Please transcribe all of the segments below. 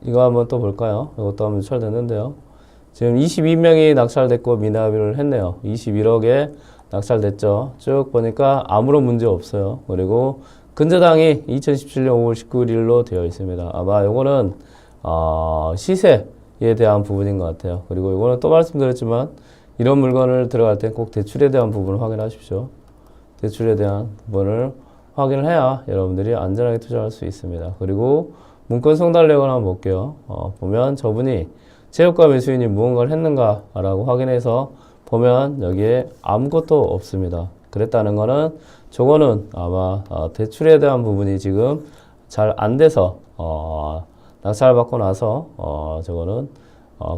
이거 한번 또 볼까요? 이것도 한번 유찰됐는데요. 지금 22명이 낙찰됐고 미납을 했네요. 21억에 낙찰됐죠. 쭉 보니까 아무런 문제 없어요. 그리고 근저당이 2017년 5월 19일로 되어 있습니다. 아마 요거는 시세에 대한 부분인 것 같아요. 그리고 이거는 또 말씀드렸지만 이런 물건을 들어갈 때 꼭 대출에 대한 부분을 확인하십시오. 대출에 대한 부분을 확인을 해야 여러분들이 안전하게 투자할 수 있습니다. 그리고 문건 송달력을 한번 볼게요. 보면 저분이 채무가 매수인이 무언가를 했는가라고 확인해서 보면 여기에 아무것도 없습니다. 그랬다는 거는 저거는 아마 대출에 대한 부분이 지금 잘 안 돼서 낙찰받고 나서 저거는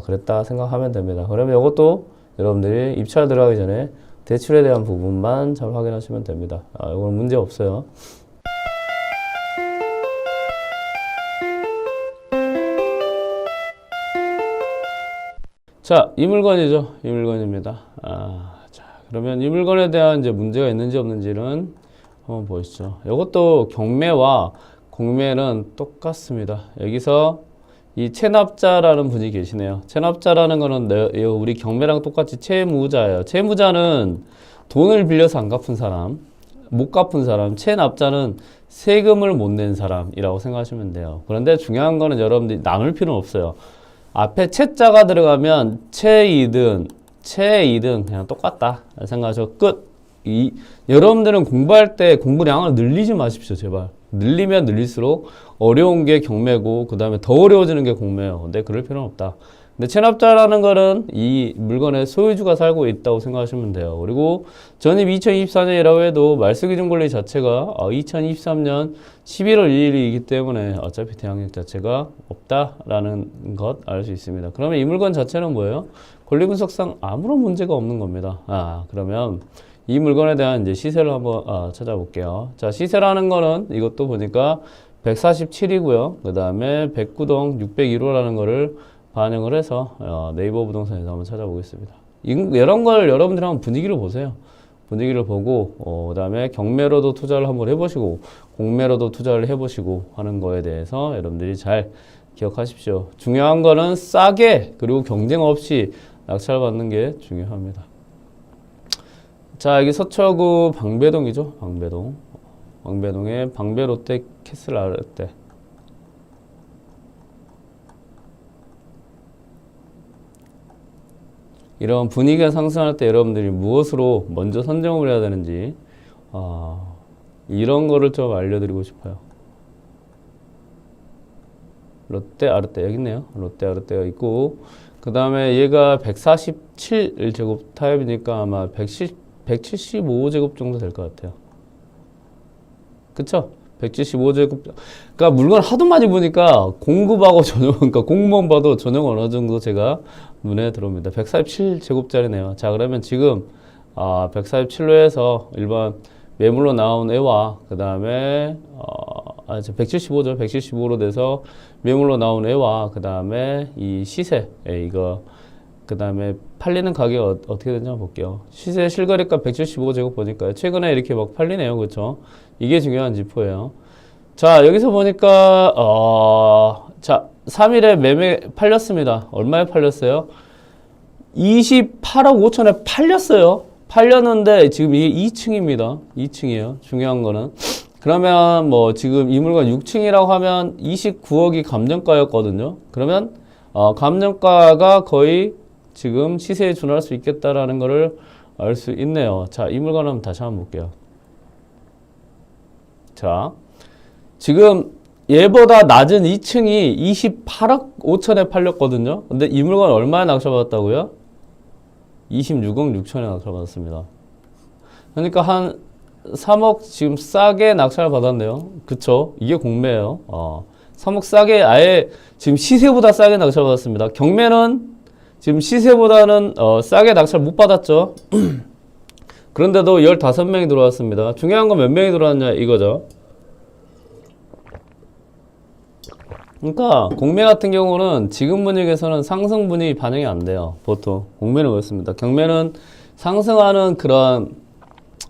그랬다 생각하면 됩니다. 그러면 이것도 여러분들이 입찰 들어가기 전에 대출에 대한 부분만 잘 확인하시면 됩니다. 이건 문제 없어요. 자, 이 물건이죠. 이 물건입니다. 자, 그러면 이 물건에 대한 이제 문제가 있는지 없는지는 한번 보시죠. 이것도 경매와 공매는 똑같습니다. 여기서 이 체납자라는 분이 계시네요. 체납자라는 거는 우리 경매랑 똑같이 채무자예요. 채무자는 돈을 빌려서 안 갚은 사람, 못 갚은 사람, 체납자는 세금을 못 낸 사람이라고 생각하시면 돼요. 그런데 중요한 거는 여러분들이 나눌 필요는 없어요. 앞에 채자가 들어가면 채이든 그냥 똑같다 생각하셔. 끝. 여러분들은 공부할 때 공부량을 늘리지 마십시오. 제발. 늘리면 늘릴수록 어려운 게 경매고 그 다음에 더 어려워지는 게 공매예요. 근데 그럴 필요는 없다. 근데 체납자라는 거는 이 물건의 소유주가 살고 있다고 생각하시면 돼요. 그리고 전입 2024년이라고 해도 말소기준권리 자체가 2023년 11월 2일이기 때문에 어차피 대항력 자체가 없다라는 것 알 수 있습니다. 그러면 이 물건 자체는 뭐예요? 권리분석상 아무런 문제가 없는 겁니다. 그러면 이 물건에 대한 이제 시세를 한번 찾아볼게요. 자, 시세라는 거는 이것도 보니까 147이고요. 그 다음에 109동 601호라는 거를 반영을 해서 네이버 부동산에서 한번 찾아보겠습니다. 이런 걸 여러분들 한번 분위기를 보세요. 분위기를 보고 그 다음에 경매로도 투자를 한번 해보시고 공매로도 투자를 해보시고 하는 거에 대해서 여러분들이 잘 기억하십시오. 중요한 거는 싸게 그리고 경쟁 없이 낙찰받는 게 중요합니다. 자, 여기 서초구 방배동이죠. 방배동에 방배롯데 캐슬 아르떼. 이런 분위기가 상승할 때 여러분들이 무엇으로 먼저 선정을 해야 되는지 이런 거를 좀 알려드리고 싶어요. 롯데 아르떼 여기 있네요. 롯데 아르떼가 있고 그 다음에 얘가 147제곱 타입이니까 아마 175제곱 정도 될 것 같아요. 그쵸? 175제곱. 그러니까 물건 하도 많이 보니까 공급하고 전용, 그러니까 공무원 봐도 전용 어느 정도 제가 눈에 들어옵니다. 147제곱짜리네요. 자, 그러면 지금 147로 해서 일반 매물로 나온 애와 그 다음에 175죠. 175로 돼서 매물로 나온 애와 그 다음에 이 시세 이거 그 다음에 팔리는 가격 어떻게 되는지 한번 볼게요. 시세 실거래가 175제곱 보니까요. 최근에 이렇게 막 팔리네요. 그렇죠? 이게 중요한 지표예요. 자, 여기서 보니까 자, 3일에 매매 팔렸습니다. 얼마에 팔렸어요? 28억 5천에 팔렸어요. 팔렸는데 지금 이게 2층입니다. 2층이에요. 중요한 거는. 그러면 뭐 지금 이 물건 6층이라고 하면 29억이 감정가였거든요. 그러면 감정가가 거의 지금 시세에 준할 수 있겠다라는 거를 알 수 있네요. 자, 이 물건 한번 다시 한번 볼게요. 자, 지금 얘보다 낮은 2층이 28억 5천에 팔렸거든요. 근데 이 물건 얼마에 낙찰받았다고요? 26억 6천에 낙찰받았습니다. 그러니까 한 3억 지금 싸게 낙찰을 받았네요. 그쵸? 이게 공매예요. 3억 싸게 아예 지금 시세보다 싸게 낙찰받았습니다. 경매는 지금 시세보다는 싸게 낙찰 못 받았죠. 그런데도 15명이 들어왔습니다. 중요한 건 몇 명이 들어왔냐 이거죠. 그러니까 공매 같은 경우는 지금 분위기에서는 상승분이 반영이 안 돼요. 보통 공매는 그렇습니다. 경매는 상승하는 그런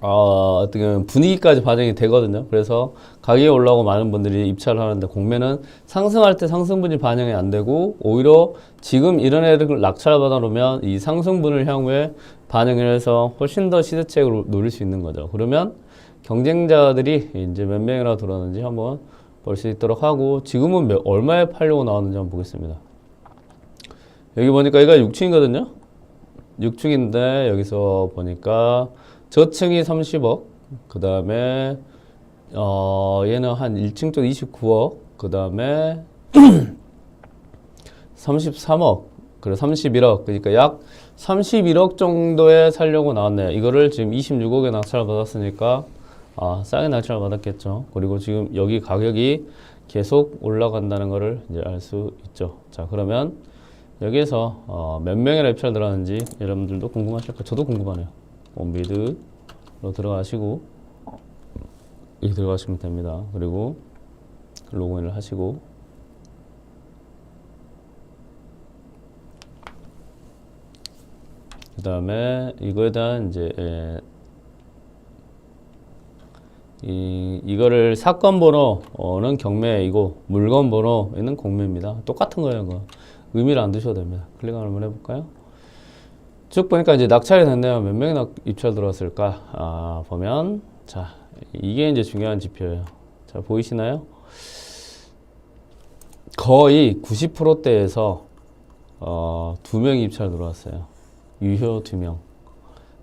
어떻게 분위기까지 반영이 되거든요. 그래서 가격이 올라오고 많은 분들이 입찰을 하는데 공매는 상승할 때 상승분이 반영이 안 되고 오히려 지금 이런 애를 낙찰 받아 놓으면 이 상승분을 향후에 반영을 해서 훨씬 더 시세책을 노릴 수 있는 거죠. 그러면 경쟁자들이 이제 몇 명이나 들어왔는지 한번 볼 수 있도록 하고 지금은 얼마에 팔려고 나왔는지 한번 보겠습니다. 여기 보니까 얘가 6층이거든요. 6층인데 여기서 보니까 저층이 30억, 그 다음에 얘는 한 1층 쪽 29억, 그 다음에 33억, 그래 31억, 그러니까 약 31억 정도에 살려고 나왔네요. 이거를 지금 26억에 낙찰 받았으니까 싸게 낙찰 받았겠죠. 그리고 지금 여기 가격이 계속 올라간다는 것을 이제 알 수 있죠. 자, 그러면 여기에서 몇 명의 입찰 들어갔는지 여러분들도 궁금하실 거예요. 저도 궁금하네요. 원비드로 들어가시고 여기 들어가시면 됩니다. 그리고 로그인을 하시고 그 다음에 이거에 대한 이제 이거를 사건 번호는 경매이고 물건 번호는 공매입니다. 똑같은 거예요. 그거. 의미를 안 두셔도 됩니다. 클릭 한번 해볼까요? 쭉 보니까 이제 낙찰이 됐네요. 몇 명이 입찰 들어왔을까? 보면 자 이게 이제 중요한 지표예요. 자 보이시나요? 거의 90%대에서 2명이 입찰 들어왔어요. 유효 2명.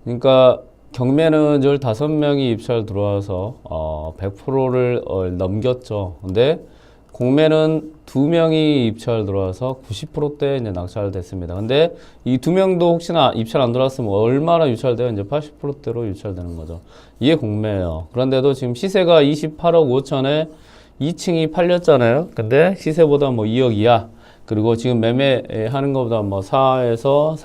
그러니까 경매는 15명이 입찰 들어와서 100%를 넘겼죠. 근데 공매는 2명이 입찰 들어와서 90%대 이제 낙찰됐습니다. 근데 이 2명도 혹시나 입찰 안 들어왔으면 얼마나 유찰돼요? 이제 80%대로 유찰되는 거죠. 이게 공매예요. 그런데도 지금 시세가 28억 5천에 2층이 팔렸잖아요. 근데 시세보다 뭐 2억 이하. 그리고 지금 매매하는 것보다 뭐 4에서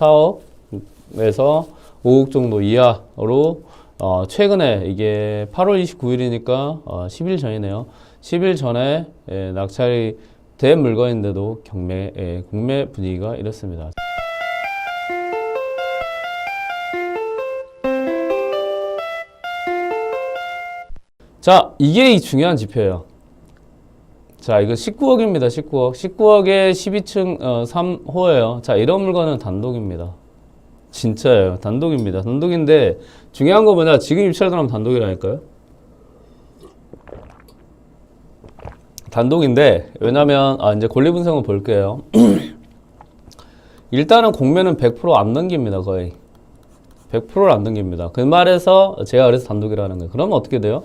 4억에서 5억 정도 이하로 최근에 이게 8월 29일이니까 10일 전이네요. 10일 전에 낙찰이 된 물건인데도 공매 분위기가 이렇습니다. 자, 이게 중요한 지표예요. 자, 이거 19억입니다. 19억. 19억에 12층 3호예요. 자, 이런 물건은 단독입니다. 진짜예요. 단독입니다. 단독인데 중요한 거 뭐냐? 지금 입찰 들어가면 단독이라니까요. 단독인데 왜냐면 이제 권리 분석을 볼게요. 일단은 공매는 100% 안 넘깁니다. 거의 100%를 안 넘깁니다. 그 말에서 제가 그래서 단독이라는 거예요. 그러면 어떻게 돼요?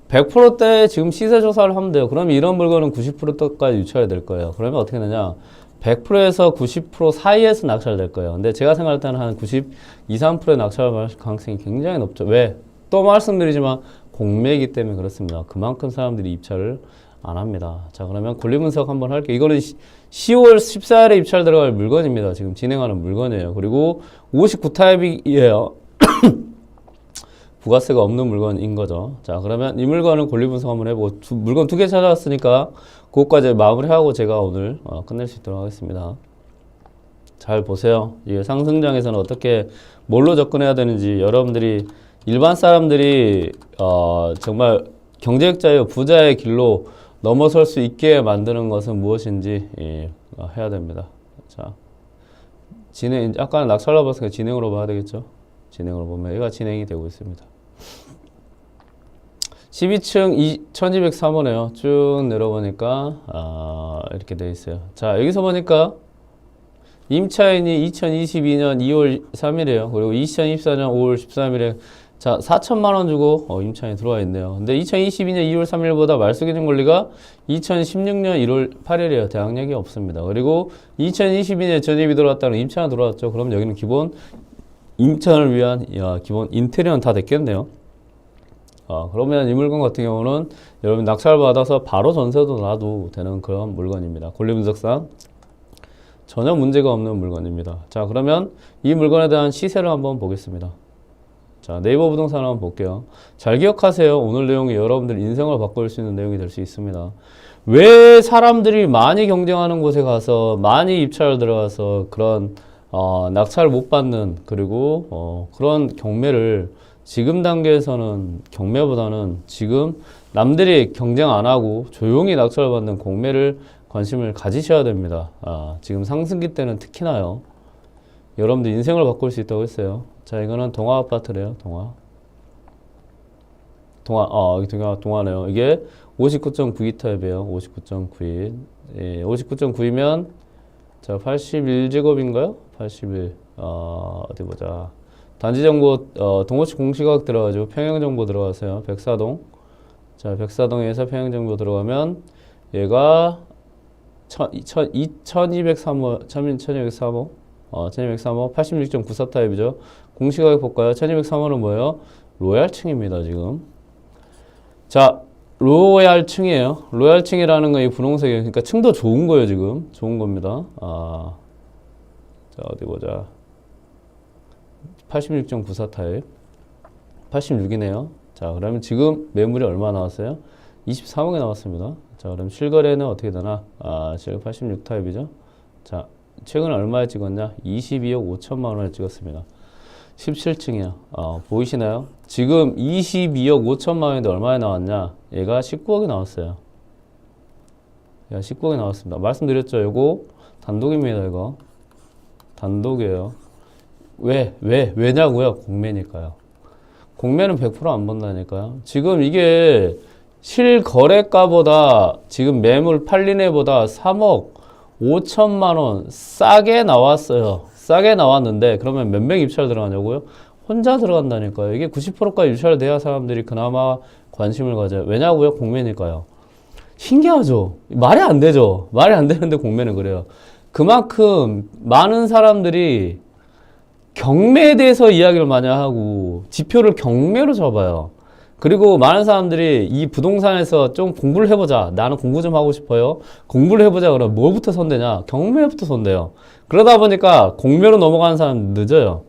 100%대 지금 시세 조사를 하면 돼요. 그러면 이런 물건은 90%까지 유찰이 될 거예요. 그러면 어떻게 되냐? 100%에서 90% 사이에서 낙찰될 거예요. 근데 제가 생각할 때는 한 92, 3%의 낙찰 가능성이 굉장히 높죠. 왜? 또 말씀드리지만 공매이기 때문에 그렇습니다. 그만큼 사람들이 입찰을 안 합니다. 자, 그러면 권리 분석 한번 할게요. 이거는 10월 14일에 입찰 들어갈 물건입니다. 지금 진행하는 물건이에요. 그리고 59타입이에요. 부가세가 없는 물건인 거죠. 자, 그러면 이 물건은 권리 분석 한번 해보고 물건 2개 찾아왔으니까 그것까지 마무리하고 제가 오늘 끝낼 수 있도록 하겠습니다. 잘 보세요. 이게 상승장에서는 어떻게 뭘로 접근해야 되는지 여러분들이 일반 사람들이 정말 경제학자의 부자의 길로 넘어설 수 있게 만드는 것은 무엇인지 해야 됩니다. 자, 진행, 아까 낙찰로 봤으니까 진행으로 봐야 되겠죠? 진행으로 보면 얘가 진행이 되고 있습니다. 12층 1203호네요. 쭉 내려보니까 이렇게 돼 있어요. 자, 여기서 보니까 임차인이 2022년 2월 3일이에요. 그리고 2024년 5월 13일에 자, 4천만 원 주고 임차인이 들어와 있네요. 근데 2022년 2월 3일보다 말소기준 권리가 2016년 1월 8일이에요. 대항력이 없습니다. 그리고 2022년에 전입이 들어왔다는 임차가 들어왔죠. 그럼 여기는 기본 임차인을 위한 기본 인테리어는 다 됐겠네요. 그러면 이 물건 같은 경우는 여러분 낙찰 받아서 바로 전세도 놔도 되는 그런 물건입니다. 권리 분석상 전혀 문제가 없는 물건입니다. 자, 그러면 이 물건에 대한 시세를 한번 보겠습니다. 자, 네이버 부동산 한번 볼게요. 잘 기억하세요. 오늘 내용이 여러분들 인생을 바꿀 수 있는 내용이 될 수 있습니다. 왜 사람들이 많이 경쟁하는 곳에 가서 많이 입찰 들어가서 그런 낙찰을 못 받는 그리고 그런 경매를 지금 단계에서는 경매보다는 지금 남들이 경쟁 안 하고 조용히 낙찰을 받는 공매를 관심을 가지셔야 됩니다. 지금 상승기 때는 특히나요. 여러분들 인생을 바꿀 수 있다고 했어요. 자, 이거는 동아 아파트래요. 동아네요. 이게 59.92 타입이에요. 59.92. 예, 59.9이면 자, 81제곱인가요? 81. 어디 보자. 단지 정보, 동호시 공시가격 들어가지고 평형 정보 들어가세요. 백사동. 자, 백사동에서 평형 정보 들어가면 얘가 1203호, 1203호, 1203호, 86.94 타입이죠. 공시가격 볼까요? 1203호는 뭐예요? 로얄층입니다, 지금. 자, 로얄층이에요. 로얄층이라는 건 이 분홍색이에요. 그러니까 층도 좋은 거예요, 지금. 좋은 겁니다. 자, 어디 보자. 86.94 타입. 86이네요. 자, 그러면 지금 매물이 얼마 나왔어요? 23억이 나왔습니다. 자, 그럼 실거래는 어떻게 되나? 실거 86 타입이죠. 자, 최근에 얼마에 찍었냐? 22억 5천만 원에 찍었습니다. 17층이요. 보이시나요? 지금 22억 5천만 원인데 얼마에 나왔냐? 얘가 19억이 나왔어요. 얘가 19억이 나왔습니다. 말씀드렸죠? 이거 단독입니다. 이거 단독이에요. 왜냐고요? 공매니까요. 공매는 100% 안 본다니까요. 지금 이게 실거래가보다 지금 매물 팔린 애보다 3억 5천만 원 싸게 나왔어요. 싸게 나왔는데 그러면 몇 명 입찰 들어가냐고요? 혼자 들어간다니까요. 이게 90%까지 유찰돼야 사람들이 그나마 관심을 가져요. 왜냐고요? 공매니까요. 신기하죠? 말이 안 되죠? 말이 안 되는데 공매는 그래요. 그만큼 많은 사람들이 경매에 대해서 이야기를 많이 하고 지표를 경매로 잡아요. 그리고 많은 사람들이 이 부동산에서 좀 공부를 해보자. 나는 공부 좀 하고 싶어요. 공부를 해보자. 그러면 뭐부터 손대냐? 경매부터 손대요. 그러다 보니까 공매로 넘어가는 사람 늦어요.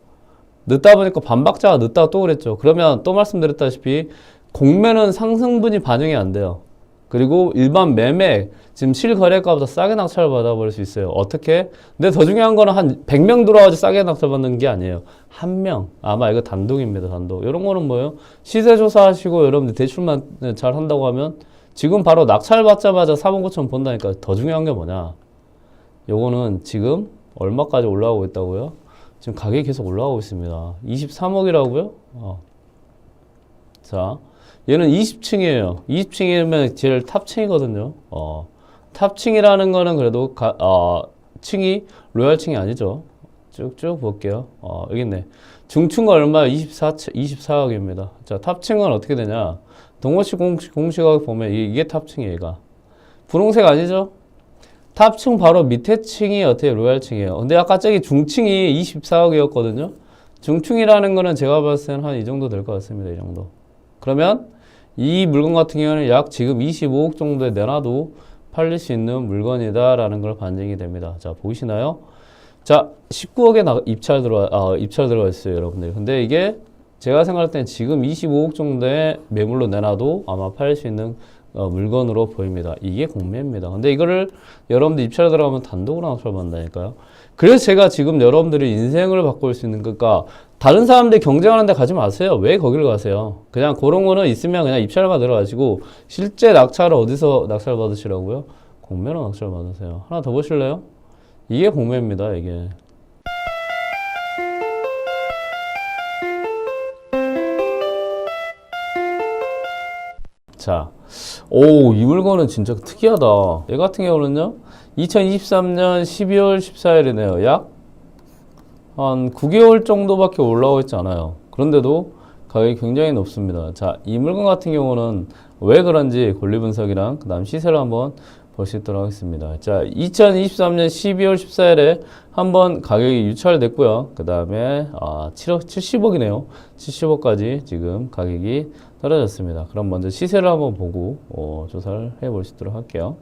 늦다 보니까 반박자가 늦다가 또 그랬죠. 그러면 또 말씀드렸다시피 공매는 상승분이 반영이 안 돼요. 그리고 일반 매매, 지금 실거래가보다 싸게 낙찰을 받아버릴 수 있어요. 어떻게? 근데 더 중요한 거는 한 100명 들어와서 싸게 낙찰 받는 게 아니에요. 한 명. 아마 이거 단독입니다, 단독. 이런 거는 뭐예요? 시세조사 하시고 여러분들 대출만 잘 한다고 하면 지금 바로 낙찰 받자마자 3억 5천 본다니까. 더 중요한 게 뭐냐? 요거는 지금 얼마까지 올라가고 있다고요? 지금 가격이 계속 올라가고 있습니다. 23억이라고요? 자. 얘는 20층이에요. 20층이면 제일 탑층이거든요. 탑층이라는 거는 그래도 층이 로얄층이 아니죠. 쭉쭉 볼게요. 여기 있네. 중층가 얼마야? 24억입니다. 자, 탑층은 어떻게 되냐? 동호시 공시가격 보면 이게 탑층이에요, 얘가. 분홍색 아니죠? 탑층 바로 밑에 층이 어떻게 로얄층이에요. 근데 아까 저기 중층이 24억이었거든요. 중층이라는 거는 제가 봤을 때는 한 이 정도 될 것 같습니다. 이 정도. 그러면 이 물건 같은 경우는 약 지금 25억 정도에 내놔도 팔릴 수 있는 물건이다라는 걸 반증이 됩니다. 자, 보이시나요? 자, 19억에 입찰 들어가 있어요, 여러분들. 근데 이게 제가 생각할 때는 지금 25억 정도의 매물로 내놔도 아마 팔릴 수 있는 물건으로 보입니다. 이게 공매입니다. 근데 이거를 여러분들 입찰 들어가면 단독으로 낙찰 받는다니까요. 그래서 제가 지금 여러분들이 인생을 바꿀 수 있는, 그러니까 다른 사람들이 경쟁하는 데 가지 마세요. 왜 거기를 가세요? 그냥 그런 거는 있으면 그냥 입찰만 들어가시고 실제 낙찰을 어디서 낙찰 받으시라고요? 공매로 낙찰 받으세요. 하나 더 보실래요? 이게 공매입니다, 이게. 자, 이 물건은 진짜 특이하다. 얘 같은 경우는요, 2023년 12월 14일이네요. 약 한 9개월 정도밖에 올라오고 있지 않아요. 그런데도 가격이 굉장히 높습니다. 자, 이 물건 같은 경우는 왜 그런지 권리 분석이랑 그 다음 시세를 한번 볼 수 있도록 하겠습니다. 자, 2023년 12월 14일에 한번 가격이 유찰됐고요. 그 다음에 70억이네요. 70억까지 지금 가격이 떨어졌습니다. 그럼 먼저 시세를 한번 보고 조사를 해볼 수 있도록 할게요.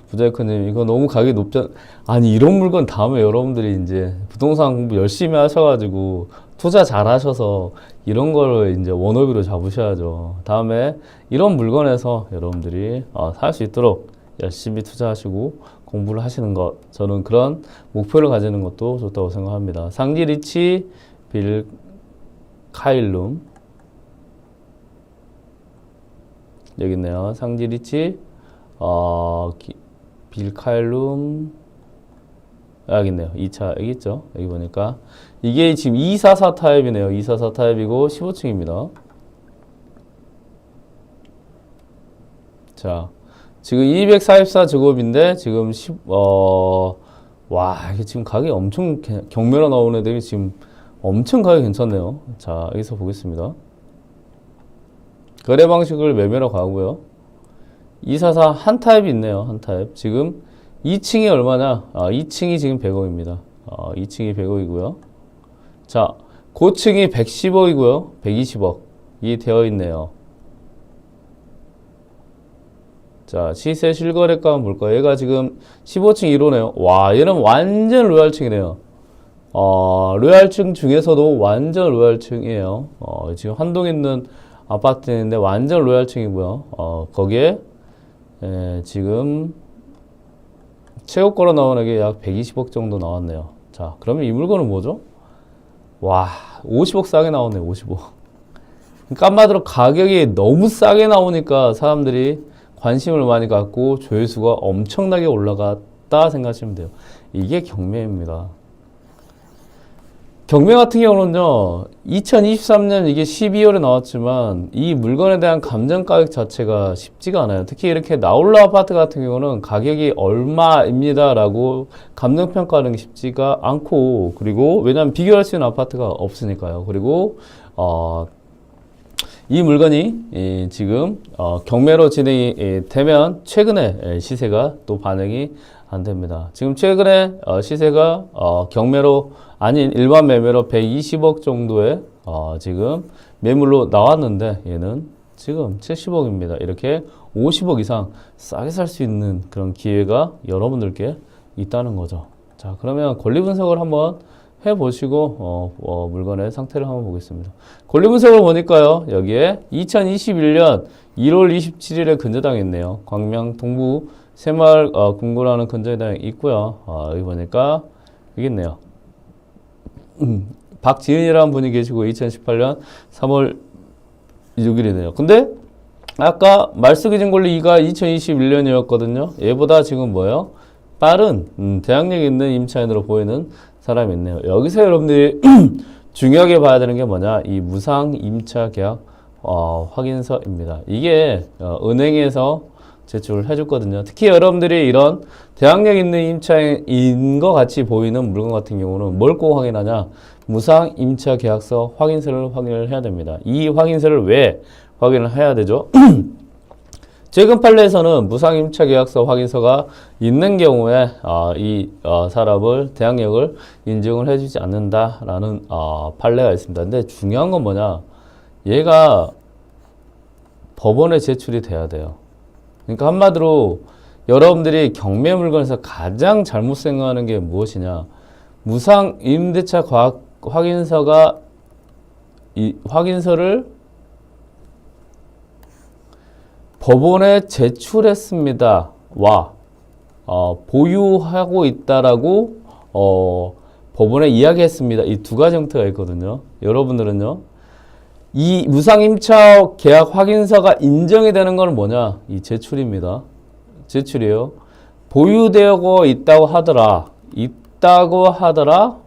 부자이커님, 이거 너무 가격이 높잖아. 아니, 이런 물건 다음에 여러분들이 이제 부동산 공부 열심히 하셔가지고 투자 잘 하셔서 이런 거를 이제 원업으로 잡으셔야죠. 다음에 이런 물건에서 여러분들이 살 수 있도록 열심히 투자하시고 공부를 하시는 것, 저는 그런 목표를 가지는 것도 좋다고 생각합니다. 상지 리치 빌 카일룸 여기 있네요. 상지 리치 빌 카일룸 여기 있네요. 2차 여기 있죠. 여기 보니까 이게 지금 244 타입이네요. 244 타입이고 15층입니다. 자, 지금 244제곱인데 지금 와, 이게 지금 가격이 엄청 경매로 나온 애들이 지금 엄청 가격이 괜찮네요. 자, 여기서 보겠습니다. 거래 방식을 매매로 가고요. 244 한 타입이 있네요. 한 타입. 지금 2층이 얼마냐? 2층이 지금 100억입니다. 2층이 100억이고요. 자, 고층이 110억이고요. 120억이 되어 있네요. 자, 시세 실거래가 한번 볼까요? 얘가 지금 15층 1호네요. 와, 얘는 완전 로얄층이네요. 로얄층 중에서도 완전 로얄층이에요. 지금 한동에 있는 아파트인데 완전 로얄층이고요. 거기에 지금 최고가로 나오는 게 약 120억 정도 나왔네요. 자, 그러면 이 물건은 뭐죠? 와, 50억 싸게 나오네요. 50억. 그러니까 한마디로 가격이 너무 싸게 나오니까 사람들이 관심을 많이 갖고 조회수가 엄청나게 올라갔다 생각하시면 돼요. 이게 경매입니다. 경매 같은 경우는요, 2023년 이게 12월에 나왔지만 이 물건에 대한 감정 가격 자체가 쉽지가 않아요. 특히 이렇게 나홀라 아파트 같은 경우는 가격이 얼마입니다 라고 감정 평가하는 게 쉽지가 않고, 그리고 왜냐하면 비교할 수 있는 아파트가 없으니까요. 그리고 이 물건이 지금 경매로 진행이 되면 최근에 시세가 또 반영이 안 됩니다. 지금 최근에 시세가 경매로 아닌 일반 매매로 120억 정도의 지금 매물로 나왔는데 얘는 지금 70억입니다. 이렇게 50억 이상 싸게 살 수 있는 그런 기회가 여러분들께 있다는 거죠. 자, 그러면 권리 분석을 한번 해보시고 물건의 상태를 한번 보겠습니다. 권리 분석을 보니까요, 여기에 2021년 1월 27일에 근저당했네요. 광명 동부 새마을 군구라는 근저당이 있고요. 여기 보니까 여기 있네요. 박지은이라는 분이 계시고 2018년 3월 6일이네요. 근데 아까 말숙이진 권리가 2021년이었거든요. 얘보다 지금 뭐예요? 빠른 대항력 있는 임차인으로 보이는 사람이 있네요. 여기서 여러분들이 중요하게 봐야 되는 게 뭐냐? 이 무상 임차 계약 확인서입니다. 이게 은행에서 제출을 해줬거든요. 특히 여러분들이 이런 대항력 있는 임차인 것 같이 보이는 물건 같은 경우는 뭘 꼭 확인하냐? 무상 임차 계약서 확인서를 확인을 해야 됩니다. 이 확인서를 왜 확인을 해야 되죠? 최근 판례에서는 무상 임차 계약서 확인서가 있는 경우에 이 사람을 대항력을 인정을 해주지 않는다라는 판례가 있습니다. 근데 중요한 건 뭐냐? 얘가 법원에 제출이 돼야 돼요. 그러니까 한마디로 여러분들이 경매 물건에서 가장 잘못 생각하는 게 무엇이냐? 무상 임대차 확인서가 이 확인서를 법원에 제출했습니다. 와 보유하고 있다라고 법원에 이야기했습니다. 이 두 가지 형태가 있거든요. 여러분들은요, 이 무상임차 계약 확인서가 인정이 되는 건 뭐냐? 이 제출입니다. 제출이에요. 보유되고 있다고 하더라.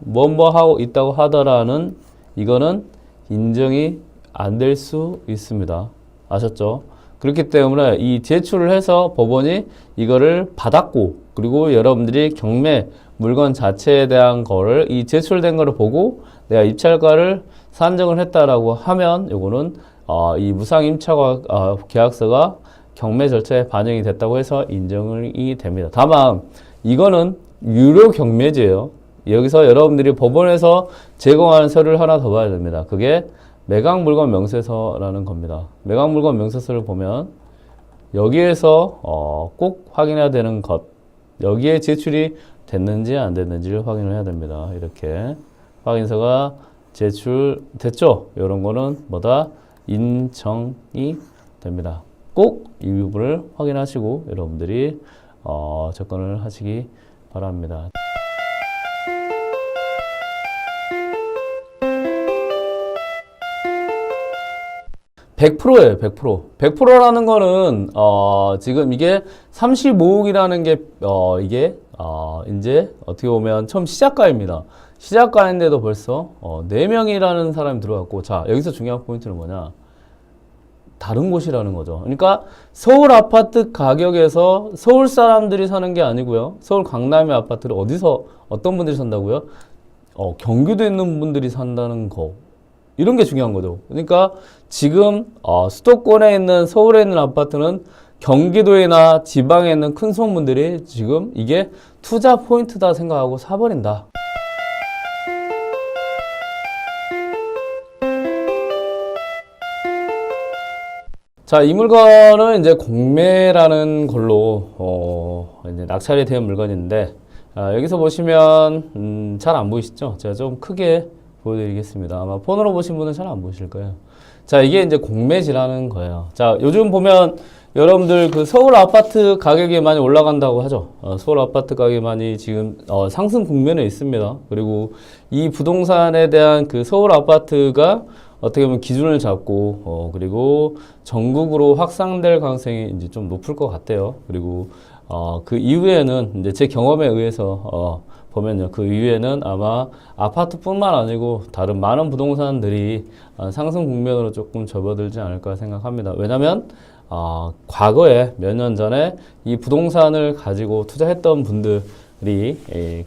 뭐하고 있다고 하더라는 이거는 인정이 안 될 수 있습니다. 아셨죠? 그렇기 때문에 이 제출을 해서 법원이 이거를 받았고, 그리고 여러분들이 경매 물건 자체에 대한 거를 이 제출된 거를 보고 내가 입찰가를 산정을 했다라고 하면 요거는 이 무상 임차 계약서가 경매 절차에 반영이 됐다고 해서 인정이 됩니다. 다만 이거는 유료 경매제예요. 여기서 여러분들이 법원에서 제공하는 서류를 하나 더 봐야 됩니다. 그게 매각물건 명세서라는 겁니다. 매각물건 명세서를 보면 여기에서 꼭 확인해야 되는 것, 여기에 제출이 됐는지 안 됐는지를 확인을 해야 됩니다. 이렇게 확인서가 제출됐죠? 이런 거는 뭐다? 인정이 됩니다. 꼭 이 부분을 확인하시고 여러분들이 접근을 하시기 바랍니다. 100%예요, 100%. 100%라는 거는, 지금 이게 35억이라는 게, 이제 어떻게 보면 처음 시작가입니다. 시작가인데도 벌써, 4명이라는 사람이 들어갔고, 자, 여기서 중요한 포인트는 뭐냐? 다른 곳이라는 거죠. 그러니까 서울 아파트 가격에서 서울 사람들이 사는 게 아니고요. 서울 강남의 아파트를 어떤 분들이 산다고요? 경기도에 있는 분들이 산다는 거. 이런 게 중요한 거죠. 그러니까 지금 수도권에 있는 서울에 있는 아파트는 경기도에나 지방에 있는 큰 손분들이 지금 이게 투자 포인트다 생각하고 사버린다. 자, 이 물건은 이제 공매라는 걸로 이제 낙찰이 된 물건인데 여기서 보시면 잘 안 보이시죠? 제가 좀 크게 보여드리겠습니다. 아마 폰으로 보신 분은 잘 안 보실 거예요. 자, 이게 이제 공매지라는 거예요. 자, 요즘 보면 여러분들 그 서울 아파트 가격이 많이 올라간다고 하죠. 서울 아파트 가격이 많이 지금 상승 국면에 있습니다. 그리고 이 부동산에 대한 그 서울 아파트가 어떻게 보면 기준을 잡고 그리고 전국으로 확산될 가능성이 이제 좀 높을 것 같아요. 그리고 그 이후에는 이제 제 경험에 의해서 보면요. 그 이후에는 아마 아파트뿐만 아니고 다른 많은 부동산들이 상승 국면으로 조금 접어들지 않을까 생각합니다. 왜냐면 과거에 몇 년 전에 이 부동산을 가지고 투자했던 분들이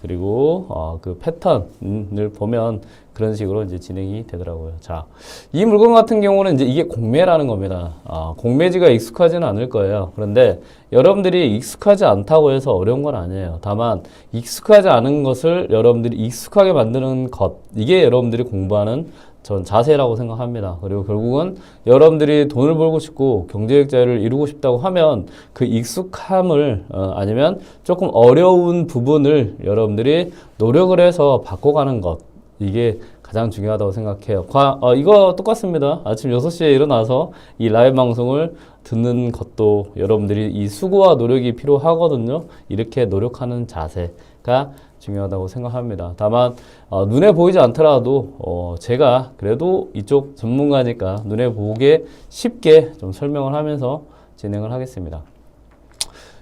그리고 그 패턴을 보면 그런 식으로 이제 진행이 되더라고요. 자, 이 물건 같은 경우는 이제 이게 공매라는 겁니다. 공매지가 익숙하지는 않을 거예요. 그런데 여러분들이 익숙하지 않다고 해서 어려운 건 아니에요. 다만 익숙하지 않은 것을 여러분들이 익숙하게 만드는 것, 이게 여러분들이 공부하는 전 자세라고 생각합니다. 그리고 결국은 여러분들이 돈을 벌고 싶고 경제적자유를 이루고 싶다고 하면 그 익숙함을 아니면 조금 어려운 부분을 여러분들이 노력을 해서 바꿔가는 것, 이게 가장 중요하다고 생각해요. 이거 똑같습니다. 아침 6시에 일어나서 이 라이브 방송을 듣는 것도 여러분들이 이 수고와 노력이 필요하거든요. 이렇게 노력하는 자세가 중요하다고 생각합니다. 다만 눈에 보이지 않더라도 제가 그래도 이쪽 전문가니까 눈에 보게 쉽게 좀 설명을 하면서 진행을 하겠습니다.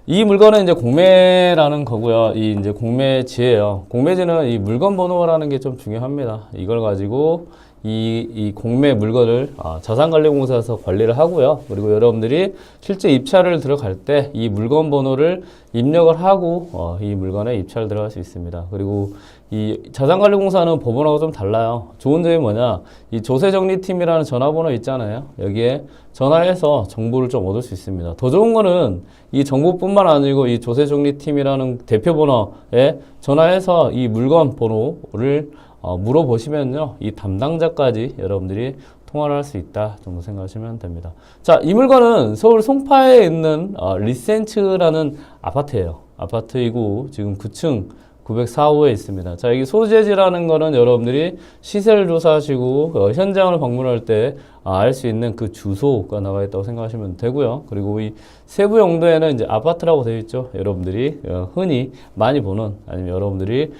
이 물건은 이제 공매라는 거고요. 이 이제 공매지예요. 공매지는 이 물건 번호라는 게 좀 중요합니다. 이걸 가지고 이 공매 물건을 자산관리공사에서 관리를 하고요. 그리고 여러분들이 실제 입찰을 들어갈 때 이 물건 번호를 입력을 하고 이 물건에 입찰 들어갈 수 있습니다. 그리고 이 자산관리공사는 법원하고 좀 달라요. 좋은 점이 뭐냐? 이 조세정리팀이라는 전화번호 있잖아요. 여기에 전화해서 정보를 좀 얻을 수 있습니다. 더 좋은 거는 이 정보뿐만 아니고 이 조세정리팀이라는 대표번호에 전화해서 이 물건 번호를 물어보시면요, 이 담당자까지 여러분들이 통화를 할 수 있다 정도 생각하시면 됩니다. 자, 이 물건은 서울 송파에 있는 리센츠라는 아파트예요. 아파트이고 지금 9층 904호에 있습니다. 자, 여기 소재지라는 거는 여러분들이 시세를 조사하시고 현장을 방문할 때 알 수 있는 그 주소가 나와 있다고 생각하시면 되고요. 그리고 이 세부 용도에는 이제 아파트라고 되어 있죠. 여러분들이 흔히 많이 보는 아니면 여러분들이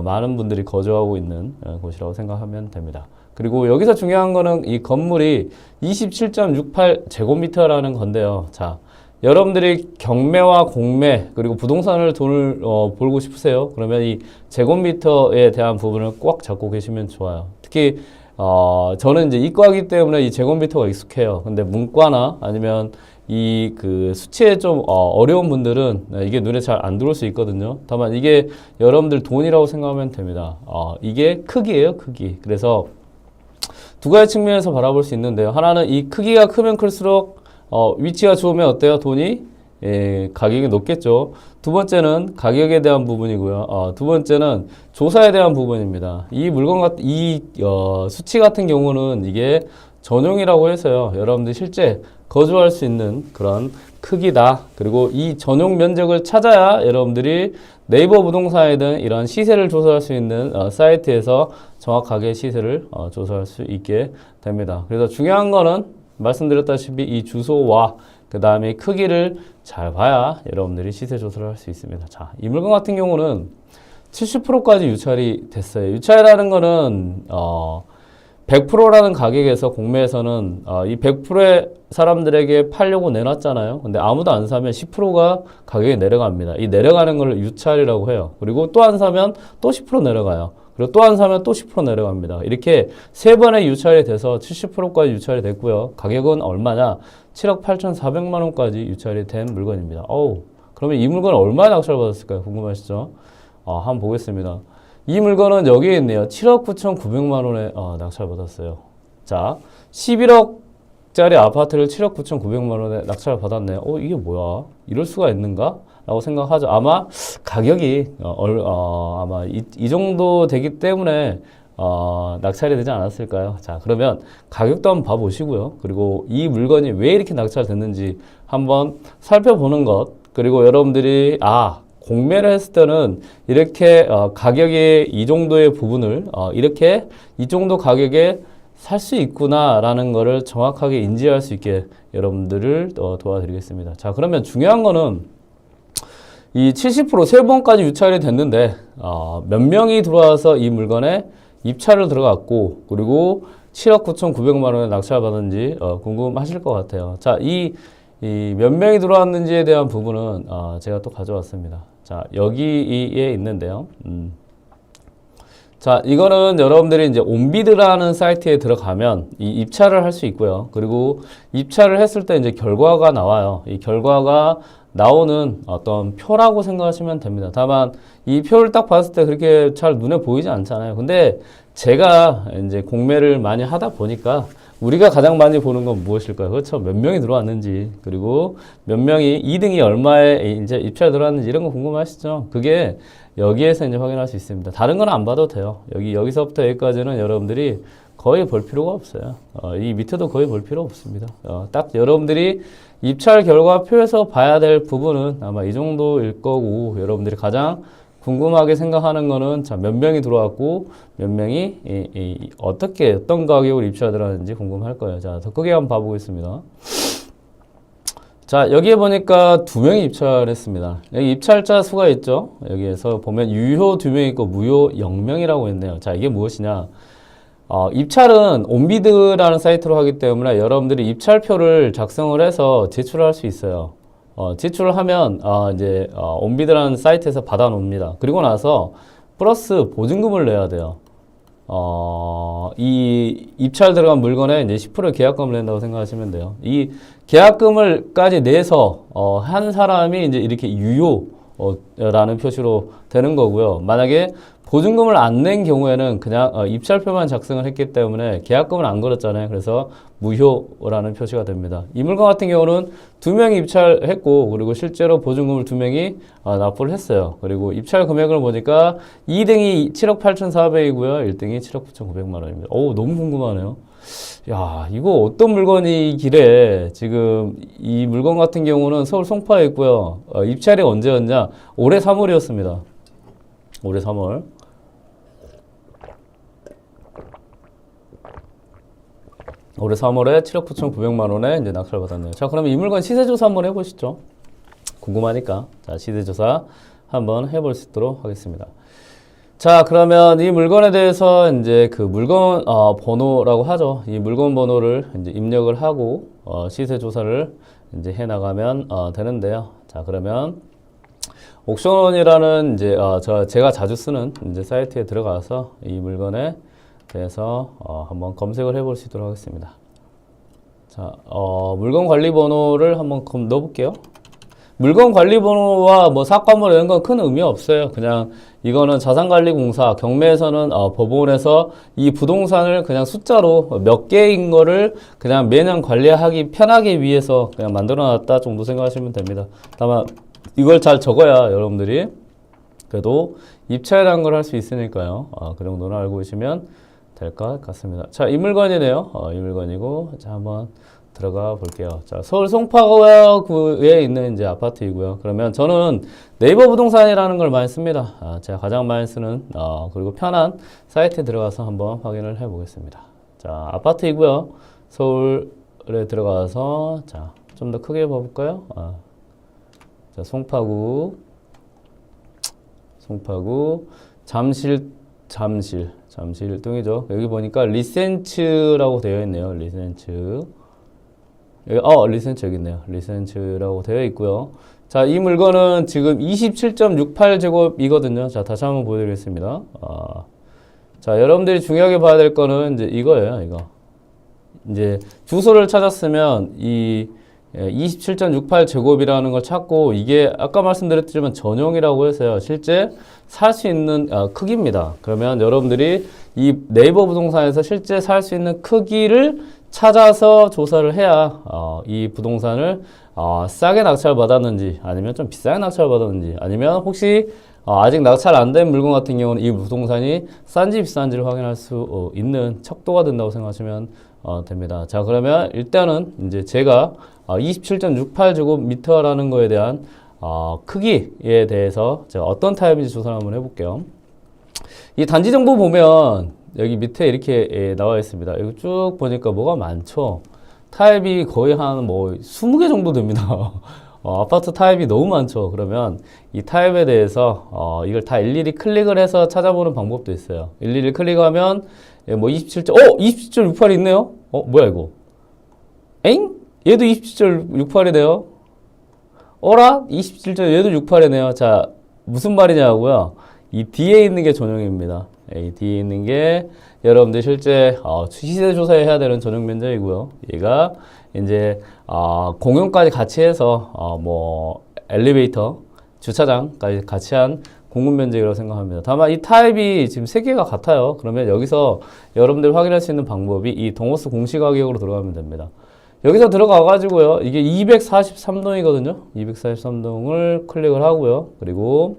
많은 분들이 거주하고 있는 곳이라고 생각하면 됩니다. 그리고 여기서 중요한 거는 이 건물이 27.68제곱미터라는 건데요. 자, 여러분들이 경매와 공매 그리고 부동산을 돈을 벌고 싶으세요? 그러면 이 제곱미터에 대한 부분을 꽉 잡고 계시면 좋아요. 특히 저는 이제 이과이기 때문에 이 제곱미터가 익숙해요. 근데 문과나 아니면 이 그 수치에 좀 어려운 분들은 이게 눈에 잘 안 들어올 수 있거든요. 다만 이게 여러분들 돈이라고 생각하면 됩니다. 이게 크기예요, 크기. 그래서 두 가지 측면에서 바라볼 수 있는데요. 하나는 이 크기가 크면 클수록 위치가 좋으면 어때요? 돈이 가격이 높겠죠. 두 번째는 가격에 대한 부분이고요. 두 번째는 조사에 대한 부분입니다. 이 물건 수치 같은 경우는 이게 전용이라고 해서요. 여러분들 실제 거주할 수 있는 그런 크기다. 그리고 이 전용 면적을 찾아야 여러분들이 네이버 부동산이든 이런 시세를 조사할 수 있는 사이트에서 정확하게 시세를 조사할 수 있게 됩니다. 그래서 중요한 거는 말씀드렸다시피 이 주소와 그 다음에 크기를 잘 봐야 여러분들이 시세 조사를 할 수 있습니다. 자, 이 물건 같은 경우는 70%까지 유찰이 됐어요. 유찰이라는 거는 100%라는 가격에서 공매에서는 이 100%의 사람들에게 팔려고 내놨잖아요. 근데 아무도 안 사면 10%가 가격이 내려갑니다. 이 내려가는 걸 유찰이라고 해요. 그리고 또 안 사면 또 10% 내려가요. 그리고 또 안 사면 또 10% 내려갑니다. 이렇게 세 번의 유찰이 돼서 70%까지 유찰이 됐고요. 가격은 얼마냐? 7억 8,400만 원까지 유찰이 된 물건입니다. 그러면 이 물건은 얼마에 낙찰 받았을까요? 궁금하시죠? 한번 보겠습니다. 이 물건은 여기에 있네요. 7억 9,900만 원에 낙찰 받았어요. 자, 11억짜리 아파트를 7억 9,900만 원에 낙찰 받았네요. 이게 뭐야? 이럴 수가 있는가? 라고 생각하죠. 아마 가격이 아마 이 정도 되기 때문에 낙찰이 되지 않았을까요? 자, 그러면 가격도 한번 봐보시고요. 그리고 이 물건이 왜 이렇게 낙찰됐는지 한번 살펴보는 것. 그리고 여러분들이 공매를 했을 때는 이렇게 가격의 이 정도의 부분을 이렇게 이 정도 가격에 살 수 있구나라는 거를 정확하게 인지할 수 있게 여러분들을 도와드리겠습니다. 자, 그러면 중요한 거는 이 70% 세 번까지 유찰이 됐는데 몇 명이 들어와서 이 물건에 입찰을 들어갔고 그리고 7억 9,900만 원에 낙찰받은지 궁금하실 것 같아요. 자, 이 몇 명이 들어왔는지에 대한 부분은 제가 또 가져왔습니다. 자, 여기에 있는데요. 자, 이거는 여러분들이 이제 온비드라는 사이트에 들어가면 이 입찰을 할 수 있고요. 그리고 입찰을 했을 때 이제 결과가 나와요. 이 결과가 나오는 어떤 표라고 생각하시면 됩니다. 다만 이 표를 딱 봤을 때 그렇게 잘 눈에 보이지 않잖아요. 근데 제가 이제 공매를 많이 하다 보니까 우리가 가장 많이 보는 건 무엇일까요? 그렇죠. 몇 명이 들어왔는지, 그리고 몇 명이 2등이 얼마에 이제 입찰 들어왔는지 이런 거 궁금하시죠? 그게 여기에서 이제 확인할 수 있습니다. 다른 건 안 봐도 돼요. 여기서부터 여기까지는 여러분들이 거의 볼 필요가 없어요. 이 밑에도 거의 볼 필요 없습니다. 딱 여러분들이 입찰 결과표에서 봐야 될 부분은 아마 이 정도일 거고, 여러분들이 가장 궁금하게 생각하는 거는 자, 몇 명이 들어왔고 몇 명이 어떤 가격으로 입찰 들어왔는지 궁금할 거예요. 자, 더 크게 한번 봐보겠습니다. 자, 여기에 보니까 2명이 입찰했습니다. 여기 입찰자 수가 있죠. 여기에서 보면 유효 2명 있고 무효 0명이라고 있네요. 자, 이게 무엇이냐? 입찰은 온비드라는 사이트로 하기 때문에 여러분들이 입찰표를 작성을 해서 제출할 수 있어요. 제출을 하면 이제 온비드라는 사이트에서 받아 놓습니다. 그리고 나서 플러스 보증금을 내야 돼요. 이 입찰 들어간 물건에 이제 10% 계약금을 낸다고 생각하시면 돼요. 이 계약금을까지 내서 한 사람이 이제 이렇게 유효라는 표시로 되는 거고요. 만약에 보증금을 안 낸 경우에는 그냥 입찰표만 작성을 했기 때문에 계약금을 안 걸었잖아요. 그래서 무효라는 표시가 됩니다. 이 물건 같은 경우는 2명이 입찰했고 그리고 실제로 보증금을 2명이 납부를 했어요. 그리고 입찰 금액을 보니까 2등이 7억 8,400이고요. 1등이 7억 9,900만 원입니다. 너무 궁금하네요. 야, 이거 어떤 물건이길래 지금 이 물건 같은 경우는 서울 송파에 있고요. 입찰이 언제였냐? 올해 3월이었습니다. 올해 3월. 올해 3월에 7억 9,900만 원에 이제 낙찰 받았네요. 자, 그러면 이 물건 시세조사 한번 해보시죠. 궁금하니까. 자, 시세조사 한번 해볼 수 있도록 하겠습니다. 자, 그러면 이 물건에 대해서 이제 그 물건 번호라고 하죠. 이 물건 번호를 이제 입력을 하고 시세조사를 이제 해 나가면 되는데요. 자, 그러면 옥션원이라는 이제 제가 자주 쓰는 이제 사이트에 들어가서 이 물건에 대해서 한번 검색을 해볼 수 있도록 하겠습니다. 자, 물건 관리 번호를 한번 넣어볼게요. 물건 관리 번호와 뭐 사건번호 이런 건 큰 의미 없어요. 그냥 이거는 자산관리공사, 경매에서는 법원에서 이 부동산을 그냥 숫자로 몇 개인 거를 그냥 매년 관리하기 편하게 위해서 그냥 만들어 놨다 정도 생각하시면 됩니다. 다만 이걸 잘 적어야 여러분들이 그래도 입찰이라는 걸 할 수 있으니까요. 그 정도는 알고 계시면 될 것 같습니다. 자, 이 물건이네요. 이 물건이고, 자, 한번 들어가 볼게요. 자, 서울 송파구에 있는 이제 아파트이고요. 그러면 저는 네이버 부동산이라는 걸 많이 씁니다. 제가 가장 많이 쓰는, 그리고 편한 사이트에 들어가서 한번 확인을 해 보겠습니다. 자, 아파트이고요. 서울에 들어가서, 자, 좀 더 크게 봐볼까요? 자, 송파구, 잠실동이죠. 여기 보니까 리센츠라고 되어 있네요. 리센츠. 리센츠 여기 있네요. 리센츠라고 되어 있고요. 자, 이 물건은 지금 27.68제곱이거든요. 자, 다시 한번 보여드리겠습니다. 자, 여러분들이 중요하게 봐야 될 거는 이제 이거예요, 이거. 이제 주소를 찾았으면 이 27.68제곱이라는 걸 찾고, 이게 아까 말씀드렸지만 전용이라고 해서요. 실제 살 수 있는 크기입니다. 그러면 여러분들이 이 네이버 부동산에서 실제 살 수 있는 크기를 찾아서 조사를 해야 이 부동산을 싸게 낙찰받았는지, 아니면 좀 비싸게 낙찰받았는지, 아니면 혹시 아직 낙찰 안 된 물건 같은 경우는 이 부동산이 싼지 비싼지를 확인할 수 있는 척도가 된다고 생각하시면 됩니다. 자, 그러면 일단은 이제 제가 27.68제곱미터라는 거에 대한 크기에 대해서 제가 어떤 타입인지 조사를 한번 해볼게요. 이 단지 정보 보면 여기 밑에 이렇게 나와 있습니다. 여기 쭉 보니까 뭐가 많죠. 타입이 거의 한 뭐 20개 정도 됩니다. 아파트 타입이 너무 많죠. 그러면 이 타입에 대해서 이걸 다 일일이 클릭을 해서 찾아보는 방법도 있어요. 일일이 클릭하면 뭐 27.68이 있네요. 뭐야 이거? 엥? 얘도 27.68이네요. 어라? 27. 얘도 68이네요. 자, 무슨 말이냐고요? 이 뒤에 있는 게 전용입니다. 이 뒤에 있는 게 여러분들 실제 시세 조사에 해야 되는 전용 면적이고요. 얘가 이제 공용까지 같이 해서 뭐 엘리베이터, 주차장까지 같이 한 공급 면적이라고 생각합니다. 다만 이 타입이 지금 3개가 같아요. 그러면 여기서 여러분들 확인할 수 있는 방법이 이 동호수 공시가격으로 들어가면 됩니다. 여기서 들어가 가지고요. 이게 243동이거든요. 243동을 클릭을 하고요. 그리고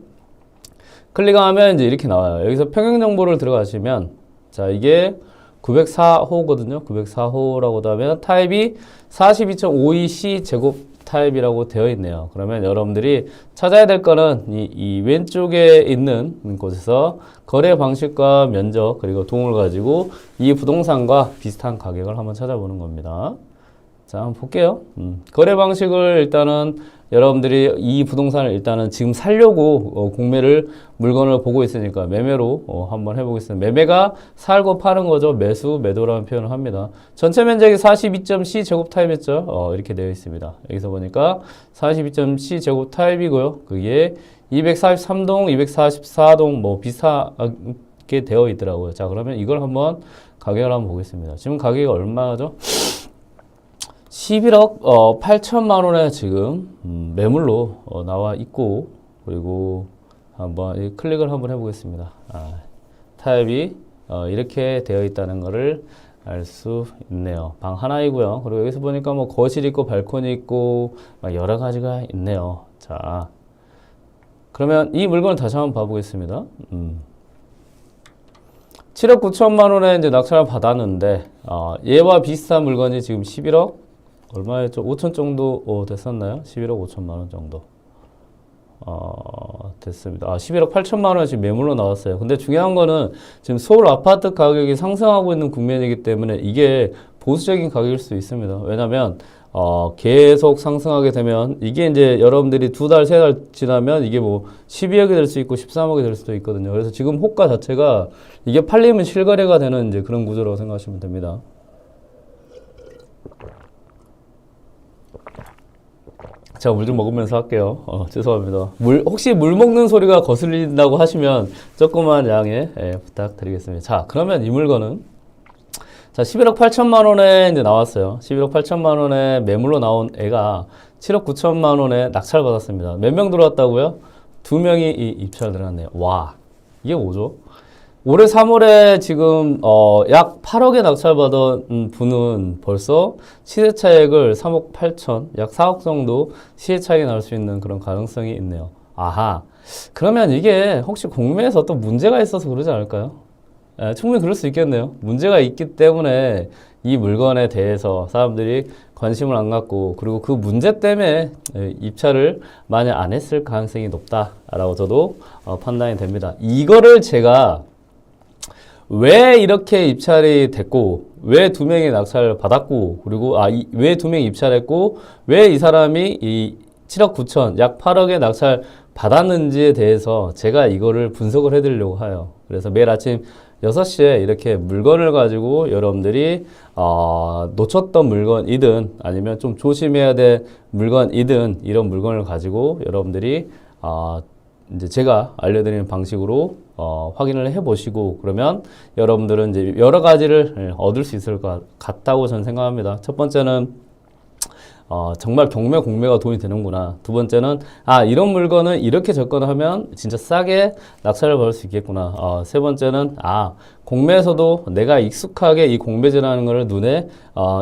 클릭하면 이제 이렇게 나와요. 여기서 평형 정보를 들어가시면, 자, 이게 904호거든요. 904호라고 하면 타입이 42.52C 제곱 타입이라고 되어 있네요. 그러면 여러분들이 찾아야 될 거는 이 왼쪽에 있는 곳에서 거래 방식과 면적 그리고 동을 가지고 이 부동산과 비슷한 가격을 한번 찾아보는 겁니다. 자, 한번 볼게요. 거래 방식을 일단은 여러분들이 이 부동산을 일단은 지금 살려고 공매를 물건을 보고 있으니까 매매로 한번 해보겠습니다. 매매가 살고 파는 거죠. 매수, 매도라는 표현을 합니다. 전체 면적이 42.C 제곱 타입이었죠. 이렇게 되어 있습니다. 여기서 보니까 42.C 제곱 타입이고요. 그게 243동, 244동 뭐 비슷하게 되어 있더라고요. 자, 그러면 이걸 한번 가격을 한번 보겠습니다. 지금 가격이 얼마죠? 11억 8천만 원에 지금 매물로 나와 있고, 그리고 한번 클릭을 한번 해보겠습니다. 타입이 이렇게 되어 있다는 것을 알 수 있네요. 방 하나이고요. 그리고 여기서 보니까 뭐 거실 있고 발코니 있고 막 여러 가지가 있네요. 자, 그러면 이 물건을 다시 한번 봐보겠습니다. 7억 9천만 원에 이제 낙찰을 받았는데 얘와 비슷한 물건이 지금 11억 얼마였죠? 5천 정도 됐었나요? 11억 5천만 원 정도 됐습니다. 11억 8천만 원 지금 매물로 나왔어요. 근데 중요한 거는 지금 서울 아파트 가격이 상승하고 있는 국면이기 때문에 이게 보수적인 가격일 수 있습니다. 왜냐면 계속 상승하게 되면 이게 이제 여러분들이 2달, 3달 지나면 이게 뭐 12억이 될 수 있고 13억이 될 수도 있거든요. 그래서 지금 호가 자체가 이게 팔리면 실거래가 되는 이제 그런 구조라고 생각하시면 됩니다. 제가 물 좀 먹으면서 할게요. 죄송합니다. 혹시 물 먹는 소리가 거슬린다고 하시면 조그만 양해 부탁드리겠습니다. 자, 그러면 이 물건은 자, 11억 8천만 원에 이제 나왔어요. 11억 8천만 원에 매물로 나온 애가 7억 9천만 원에 낙찰 받았습니다. 몇 명 들어왔다고요? 2명이 입찰 들어갔네요. 와, 이게 뭐죠? 올해 3월에 지금 약 8억에 낙찰받은 분은 벌써 시세차익을 3억 8천, 약 4억 정도 시세차익이 날 수 있는 그런 가능성이 있네요. 아하, 그러면 이게 혹시 공매에서 또 문제가 있어서 그러지 않을까요? 충분히 그럴 수 있겠네요. 문제가 있기 때문에 이 물건에 대해서 사람들이 관심을 안 갖고, 그리고 그 문제 때문에 입찰을 많이 안 했을 가능성이 높다라고 저도 판단이 됩니다. 이거를 제가 왜 이렇게 입찰이 됐고, 왜 두 명이 낙찰을 받았고, 그리고, 왜 두 명이 입찰했고, 왜 이 사람이 이 7억 9천, 약 8억의 낙찰 받았는지에 대해서 제가 이거를 분석을 해드리려고 해요. 그래서 매일 아침 6시에 이렇게 물건을 가지고 여러분들이 놓쳤던 물건이든 아니면 좀 조심해야 될 물건이든 이런 물건을 가지고 여러분들이 이제 제가 알려드리는 방식으로 확인을 해보시고 그러면 여러분들은 이제 여러 가지를 얻을 수 있을 것 같다고 저는 생각합니다. 첫 번째는 정말 경매 공매가 돈이 되는구나. 두 번째는 이런 물건은 이렇게 접근하면 진짜 싸게 낙찰을 받을 수 있겠구나. 세 번째는 공매에서도 내가 익숙하게 이 공매제라는 것을 눈에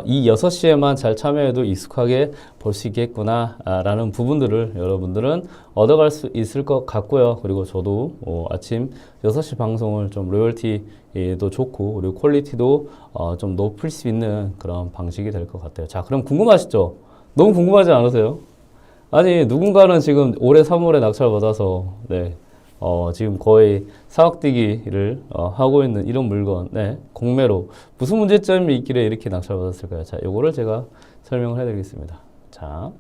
이 6시에만 잘 참여해도 익숙하게 볼 수 있겠구나 라는 부분들을 여러분들은 얻어갈 수 있을 것 같고요. 그리고 저도 아침 6시 방송을 좀 로열티도 좋고 그리고 퀄리티도 좀 높일 수 있는 그런 방식이 될 것 같아요. 자, 그럼 궁금하시죠? 너무 궁금하지 않으세요? 아니, 누군가는 지금 올해 3월에 낙찰 받아서, 네, 지금 거의 사각뛰기를 하고 있는 이런 물건, 네, 공매로 무슨 문제점이 있길래 이렇게 낙찰 받았을까요? 자, 요거를 제가 설명을 해드리겠습니다. 자,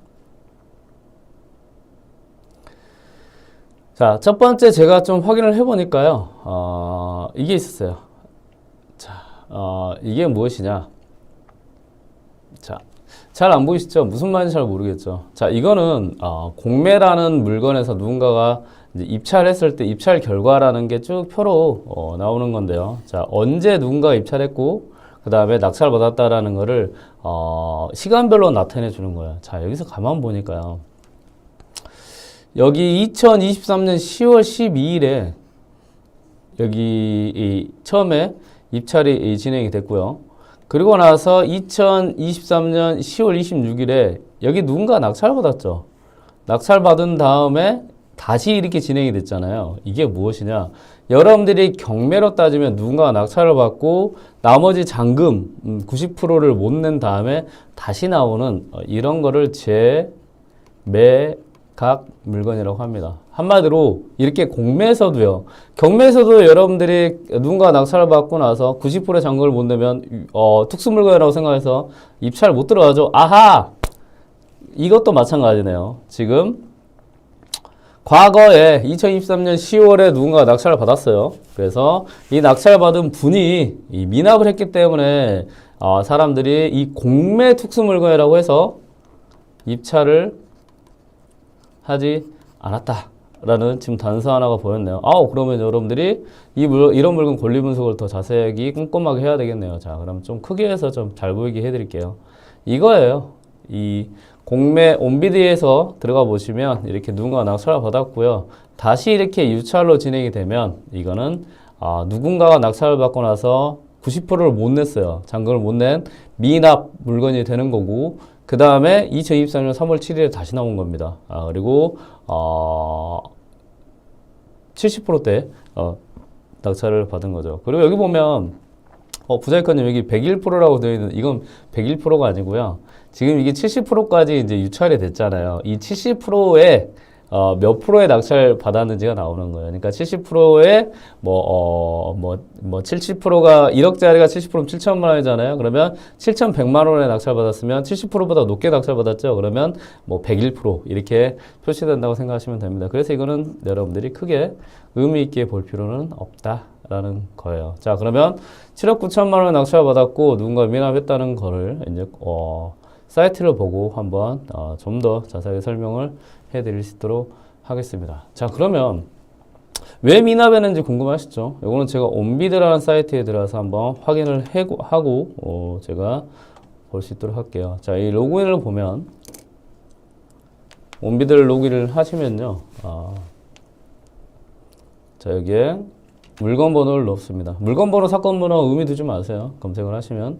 첫 번째 제가 좀 확인을 해보니까요, 이게 있었어요. 자, 이게 무엇이냐? 자, 잘 안 보이시죠? 무슨 말인지 잘 모르겠죠? 자, 이거는 공매라는 물건에서 누군가가 이제 입찰했을 때 입찰 결과라는 게 쭉 표로 나오는 건데요. 자, 언제 누군가가 입찰했고 그 다음에 낙찰 받았다라는 거를 시간별로 나타내 주는 거예요. 자, 여기서 가만 보니까요. 여기 2023년 10월 12일에 여기 처음에 입찰이 진행이 됐고요. 그리고 나서 2023년 10월 26일에 여기 누군가 낙찰받았죠. 낙찰받은 다음에 다시 이렇게 진행이 됐잖아요. 이게 무엇이냐? 여러분들이 경매로 따지면 누군가가 낙찰을 받고 나머지 잔금 90%를 못 낸 다음에 다시 나오는 이런 거를 재매각 물건이라고 합니다. 한마디로 이렇게 공매에서도요. 경매에서도 여러분들이 누군가 낙찰을 받고 나서 90%의 잔금을 못 내면 특수물건이라고 생각해서 입찰 못 들어가죠. 아하! 이것도 마찬가지네요. 지금 과거에 2023년 10월에 누군가 낙찰을 받았어요. 그래서 이 낙찰 받은 분이 이 미납을 했기 때문에 사람들이 이 공매 특수물건이라고 해서 입찰을 하지 않았다. 라는 지금 단서 하나가 보였네요. 그러면 여러분들이 이런 물건 권리 분석을 더 자세하게 꼼꼼하게 해야 되겠네요. 자, 그럼 좀 크게 해서 좀 잘 보이게 해드릴게요. 이거예요. 이 공매 온비디에서 들어가 보시면 이렇게 누군가 낙찰을 받았고요. 다시 이렇게 유찰로 진행이 되면 이거는 누군가가 낙찰을 받고 나서 90%를 못 냈어요. 잔금을 못 낸 미납 물건이 되는 거고 그 다음에 2023년 3월 7일에 다시 나온 겁니다. 그리고 70%대 낙찰을 받은 거죠. 그리고 여기 보면 부자이커님 여기 101%라고 되어 있는 이건 101%가 아니고요. 지금 이게 70%까지 이제 유찰이 됐잖아요. 이 70%에 몇 프로의 낙찰 받았는지가 나오는 거예요. 그러니까 70%에 70%가 1억짜리가 70%면 7천만 원이잖아요. 그러면 7,100만 원에 낙찰 받았으면 70%보다 높게 낙찰 받았죠. 그러면 101% 이렇게 표시된다고 생각하시면 됩니다. 그래서 이거는 여러분들이 크게 의미 있게 볼 필요는 없다라는 거예요. 자, 그러면 7억 9천만 원 낙찰 받았고 누군가 미납했다는 거를 이제 사이트를 보고 한번 좀 더 자세하게 설명을 해드릴 수 있도록 하겠습니다. 자, 그러면 왜 미납했는지 궁금하시죠? 이거는 제가 온비드라는 사이트에 들어가서 한번 확인을 하고 제가 볼 수 있도록 할게요. 자, 이 로그인을 보면 온비드를 로그인을 하시면요. 자, 여기에 물건 번호를 넣습니다. 물건 번호, 사건 번호 의미 두지 마세요. 검색을 하시면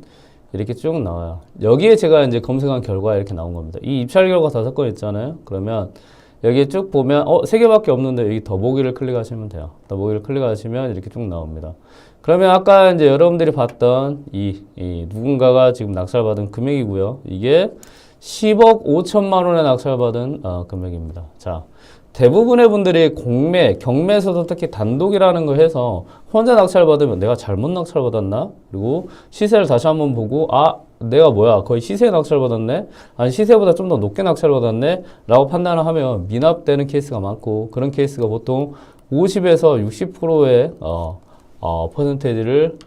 이렇게 쭉 나와요. 여기에 제가 이제 검색한 결과 이렇게 나온 겁니다. 이 입찰 결과 5건 있잖아요. 그러면 여기에 쭉 보면 3개밖에 없는데 여기 더보기를 클릭하시면 돼요. 더보기를 클릭하시면 이렇게 쭉 나옵니다. 그러면 아까 이제 여러분들이 봤던 이 누군가가 지금 낙찰받은 금액이고요. 이게 10억 5천만 원에 낙찰받은 금액입니다. 자, 대부분의 분들이 공매, 경매에서도 특히 단독이라는 거 해서 혼자 낙찰받으면 내가 잘못 낙찰받았나? 그리고 시세를 다시 한번 보고 내가 뭐야 거의 시세에 낙찰받았네? 아니 시세보다 좀 더 높게 낙찰받았네? 라고 판단을 하면 미납되는 케이스가 많고 그런 케이스가 보통 50에서 60%의 퍼센테이지를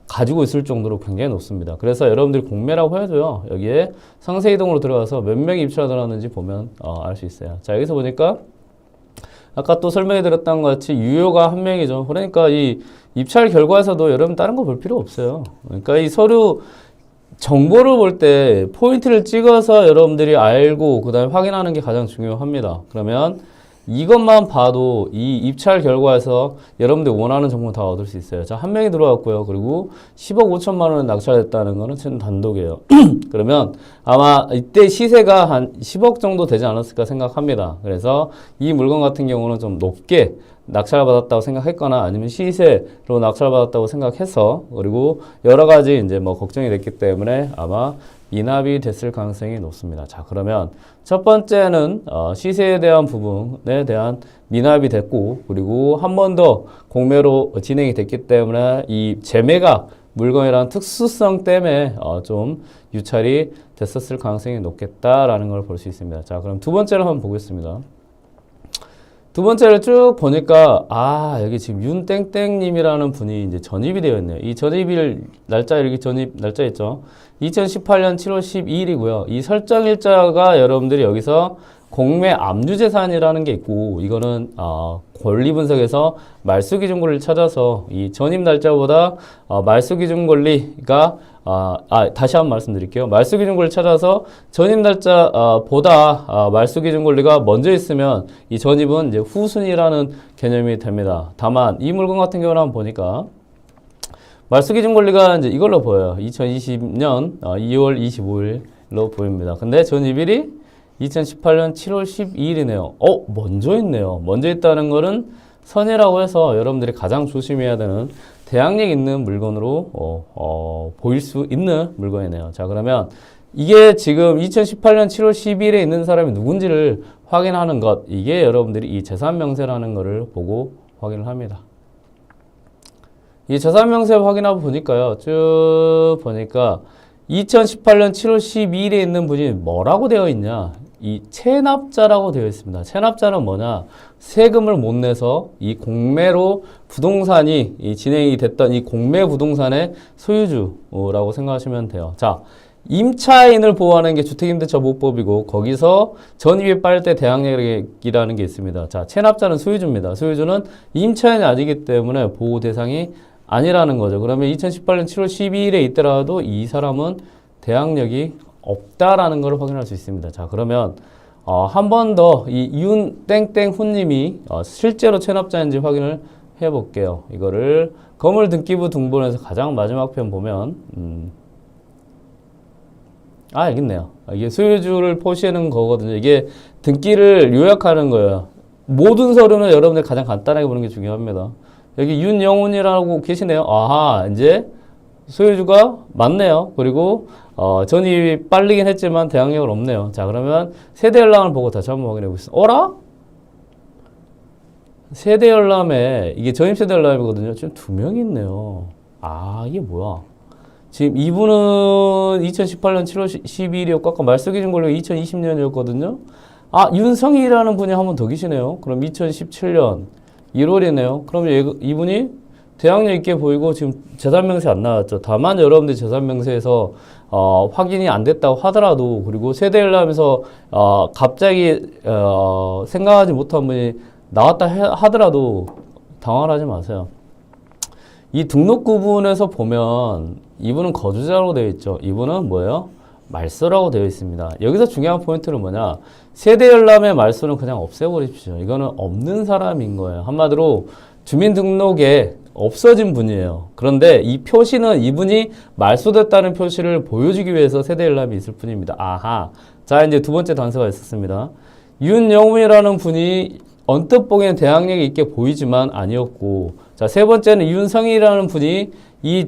가지고 있을 정도로 굉장히 높습니다. 그래서 여러분들이 공매라고 해도요. 여기에 상세 이동으로 들어가서 몇 명이 입찰 들어왔는지 보면 알 수 있어요. 자 여기서 보니까 아까 또 설명해 드렸던 것 같이 유효가 한 명이죠. 그러니까 이 입찰 결과에서도 여러분 다른 거 볼 필요 없어요. 그러니까 이 서류 정보를 볼 때 포인트를 찍어서 여러분들이 알고 그 다음에 확인하는 게 가장 중요합니다. 그러면 이것만 봐도 이 입찰 결과에서 여러분들이 원하는 정보 다 얻을 수 있어요. 자, 한 명이 들어왔고요. 그리고 10억 5천만 원에 낙찰됐다는 거는 지금 단독이에요. 그러면 아마 이때 시세가 한 10억 정도 되지 않았을까 생각합니다. 그래서 이 물건 같은 경우는 좀 높게 낙찰받았다고 생각했거나 아니면 시세로 낙찰받았다고 생각해서 그리고 여러 가지 이제 뭐 걱정이 됐기 때문에 아마 미납이 됐을 가능성이 높습니다. 자, 그러면 첫 번째는 시세에 대한 부분에 대한 미납이 됐고 그리고 한 번 더 공매로 진행이 됐기 때문에 이 재매각 물건이라는 특수성 때문에 좀 유찰이 됐었을 가능성이 높겠다라는 걸 볼 수 있습니다. 자, 그럼 두 번째를 한번 보겠습니다. 두 번째를 쭉 보니까 여기 지금 윤땡땡님이라는 분이 이제 전입이 되어 있네요. 이 전입일 날짜 여기 전입 날짜 있죠. 2018년 7월 12일이고요. 이 설정 일자가 여러분들이 여기서 공매 압류재산이라는 게 있고 이거는 권리 분석에서 말소기준 권리를 찾아서 이 전입 날짜보다 말소기준 권리가 다시 한번 말씀드릴게요. 말소기준 권리를 찾아서 전입 날짜보다 말소기준 권리가 먼저 있으면 이 전입은 이제 후순위라는 개념이 됩니다. 다만 이 물건 같은 경우는 한번 보니까 말소기준 권리가 이제 이걸로 보여요. 2020년 2월 25일로 보입니다. 근데 전입일이 2018년 7월 12일이네요. 먼저 있네요. 먼저 있다는 거는 선이라고 해서 여러분들이 가장 조심해야 되는 대항력 있는 물건으로 보일 수 있는 물건이네요. 자, 그러면 이게 지금 2018년 7월 12일에 있는 사람이 누군지를 확인하는 것, 이게 여러분들이 이 재산명세라는 거를 보고 확인을 합니다. 이 재산명세 확인하고 보니까요. 쭉 보니까 2018년 7월 12일에 있는 분이 뭐라고 되어 있냐? 이 체납자라고 되어 있습니다. 체납자는 뭐냐? 세금을 못 내서 이 공매로 부동산이 진행이 됐던 이 공매 부동산의 소유주라고 생각하시면 돼요. 자, 임차인을 보호하는 게 주택임대차 보호법이고 거기서 전입이 빠를 때 대항력이라는 게 있습니다. 자, 체납자는 소유주입니다. 소유주는 임차인이 아니기 때문에 보호 대상이 아니라는 거죠. 그러면 2018년 7월 12일에 있더라도 이 사람은 대항력이 없다라는 걸 확인할 수 있습니다. 자, 그러면 한 번 더 이 윤땡땡훈님이 실제로 체납자인지 확인을 해볼게요. 이거를 건물 등기부 등본에서 가장 마지막 편 보면 여기 있네요. 이게 소유주를 표시하는 거거든요. 이게 등기를 요약하는 거예요. 모든 서류는 여러분들 가장 간단하게 보는 게 중요합니다. 여기 윤영훈이라고 계시네요. 이제 소유주가 맞네요. 그리고 전입이 빠르긴 했지만 대항력은 없네요. 자, 그러면 세대 열람을 보고 다시 한번 확인해 보겠습니다. 어라? 세대 열람에 이게 전입 세대 열람이거든요. 지금 2명이 있네요. 이게 뭐야? 지금 이분은 2018년 7월 12일이었고 아까 말소기준 권리가 2020년이었거든요. 윤성희라는 분이 한 분 더 계시네요. 그럼 2017년 1월이네요. 그럼 이분이 대항력 있게 보이고 지금 재산명세 안 나왔죠. 다만 여러분들 재산명세에서 확인이 안 됐다고 하더라도 그리고 세대열람에서 갑자기 생각하지 못한 분이 나왔다 하더라도 당황하지 마세요. 이 등록 구분에서 보면 이분은 거주자로 되어 있죠. 이분은 뭐예요? 말소라고 되어 있습니다. 여기서 중요한 포인트는 뭐냐? 세대열람의 말소는 그냥 없애버리십시오. 이거는 없는 사람인 거예요. 한마디로 주민등록에 없어진 분이에요. 그런데 이 표시는 이분이 말소됐다는 표시를 보여주기 위해서 세대열람이 있을 뿐입니다. 자, 이제 두 번째 단서가 있었습니다. 윤영훈이라는 분이 언뜻 보기엔 대항력이 있게 보이지만 아니었고, 자, 세 번째는 윤성희라는 분이 이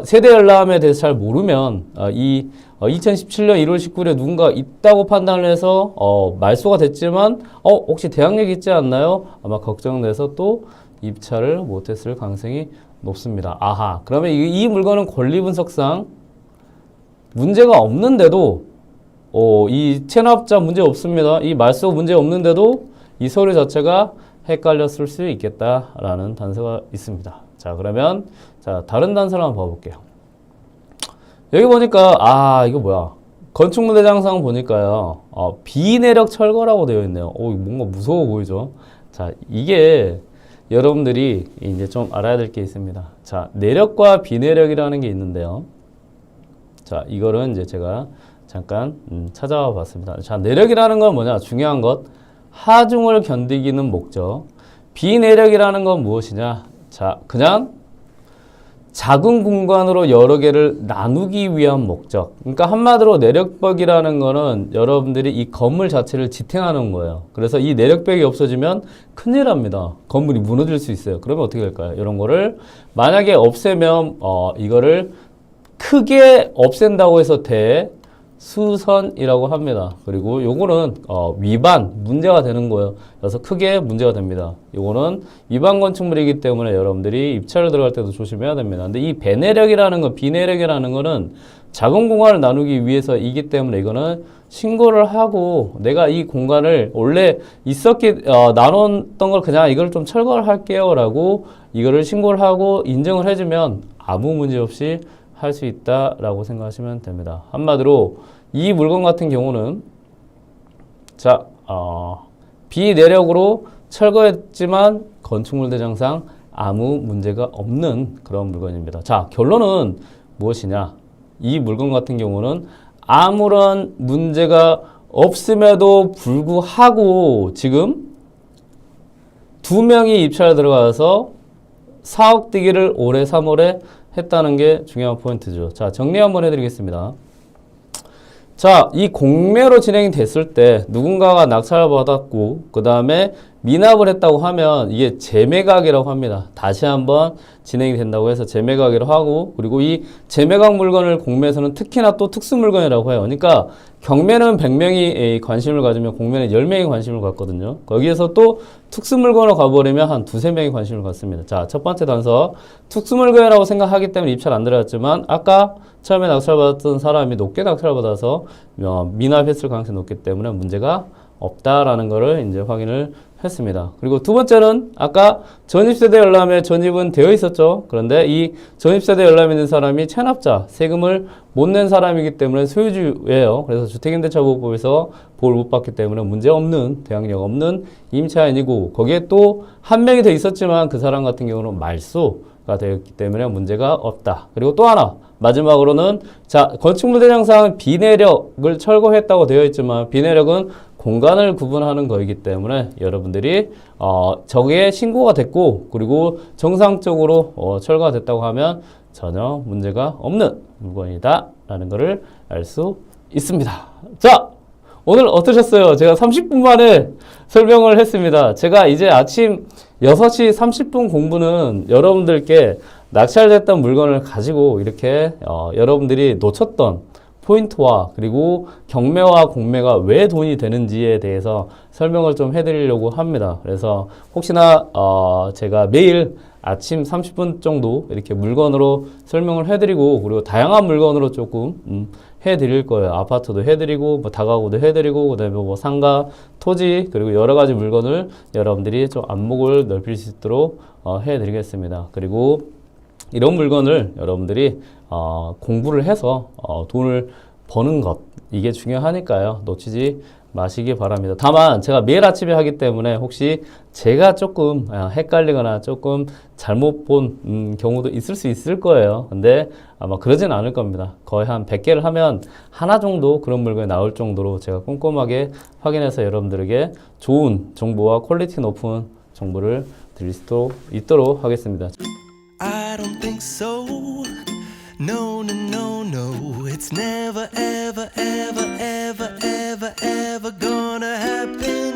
세대열람에 대해서 잘 모르면 이 2017년 1월 19일에 누군가 있다고 판단을 해서 말소가 됐지만 혹시 대항력 있지 않나요? 아마 걱정돼서 또 입찰을 못했을 가능성이 높습니다. 아하, 그러면 이 물건은 권리 분석상 문제가 없는데도 이 체납자 문제 없습니다. 이 말소 문제 없는데도 이 서류 자체가 헷갈렸을 수 있겠다라는 단서가 있습니다. 자, 그러면 다른 단서를 한번 봐볼게요. 여기 보니까 이거 뭐야? 건축물대장상 보니까요. 비내력 철거라고 되어 있네요. 뭔가 무서워 보이죠? 자, 이게 여러분들이 이제 좀 알아야 될 게 있습니다. 자, 내력과 비내력이라는 게 있는데요. 자, 이거는 이제 제가 잠깐 찾아와 봤습니다. 자, 내력이라는 건 뭐냐? 중요한 것. 하중을 견디기는 목적. 비내력이라는 건 무엇이냐? 자, 그냥 작은 공간으로 여러 개를 나누기 위한 목적. 그러니까 한마디로 내력벽이라는 거는 여러분들이 이 건물 자체를 지탱하는 거예요. 그래서 이 내력벽이 없어지면 큰일 납니다. 건물이 무너질 수 있어요. 그러면 어떻게 될까요? 이런 거를 만약에 없애면 이거를 크게 없앤다고 해서 대수선이라고 합니다. 그리고 요거는 위반, 문제가 되는 거예요. 그래서 크게 문제가 됩니다. 요거는 위반 건축물이기 때문에 여러분들이 입찰을 들어갈 때도 조심해야 됩니다. 근데 이 배내력이라는 거, 비내력이라는 거는 작은 공간을 나누기 위해서이기 때문에 이거는 신고를 하고 내가 이 공간을 원래 나눴던 걸 그냥 이걸 좀 철거를 할게요 라고 이거를 신고를 하고 인정을 해주면 아무 문제 없이 할 수 있다라고 생각하시면 됩니다. 한마디로 이 물건 같은 경우는 비내력으로 철거했지만 건축물 대장상 아무 문제가 없는 그런 물건입니다. 자, 결론은 무엇이냐? 이 물건 같은 경우는 아무런 문제가 없음에도 불구하고 지금 2명이 입찰에 들어가서 4억 뛰기를 올해 3월에 했다는 게 중요한 포인트죠. 자, 정리 한번 해드리겠습니다. 자, 이 공매로 진행이 됐을 때 누군가가 낙찰을 받았고 그 다음에 미납을 했다고 하면 이게 재매각이라고 합니다. 다시 한번 진행이 된다고 해서 재매각이라고 하고, 그리고 이 재매각 물건을 공매에서는 특히나 또 특수 물건이라고 해요. 그러니까 경매는 100명이 관심을 가지면 공매는 10명이 관심을 갖거든요. 거기에서 또 특수 물건으로 가버리면 한 2-3명이 관심을 갖습니다. 자, 첫 번째 단서, 특수 물건이라고 생각하기 때문에 입찰 안 들어갔지만 아까 처음에 낙찰받았던 사람이 높게 낙찰받아서 미납했을 가능성이 높기 때문에 문제가 없다라는 거를 이제 확인을 했습니다. 그리고 두 번째는 아까 전입세대 열람에 전입은 되어 있었죠. 그런데 이 전입세대 열람에 있는 사람이 체납자, 세금을 못 낸 사람이기 때문에 소유주예요. 그래서 주택임대차보호법에서 보호를 못 받기 때문에 문제 없는, 대항력 없는 임차인이고, 거기에 또 한 명이 더 있었지만 그 사람 같은 경우는 말소가 되었기 때문에 문제가 없다. 그리고 또 하나, 마지막으로는 자, 건축물 대장상 비내력을 철거했다고 되어 있지만 비내력은 공간을 구분하는 거이기 때문에 여러분들이 저게 신고가 됐고 그리고 정상적으로 철거가 됐다고 하면 전혀 문제가 없는 물건이다 라는 것을 알 수 있습니다. 자, 오늘 어떠셨어요? 제가 30분 만에 설명을 했습니다. 제가 이제 아침 6시 30분 공부는 여러분들께 낙찰됐던 물건을 가지고 이렇게 여러분들이 놓쳤던 포인트와 그리고 경매와 공매가 왜 돈이 되는지에 대해서 설명을 좀 해드리려고 합니다. 그래서 혹시나 제가 매일 아침 30분 정도 이렇게 물건으로 설명을 해드리고 그리고 다양한 물건으로 조금 해드릴 거예요. 아파트도 해드리고 뭐 다가구도 해드리고 그다음에 뭐 상가, 토지 그리고 여러 가지 물건을 여러분들이 좀 안목을 넓힐 수 있도록 해드리겠습니다. 그리고 이런 물건을 여러분들이 공부를 해서 돈을 버는 것, 이게 중요하니까요. 놓치지 마시기 바랍니다. 다만 제가 매일 아침에 하기 때문에 혹시 제가 조금 헷갈리거나 조금 잘못 본 경우도 있을 수 있을 거예요. 근데 아마 그러진 않을 겁니다. 거의 한 100개를 하면 하나 정도 그런 물건이 나올 정도로 제가 꼼꼼하게 확인해서 여러분들에게 좋은 정보와 퀄리티 높은 정보를 드릴 수 있도록 하겠습니다. I don't think so. No, no, no, no. It's never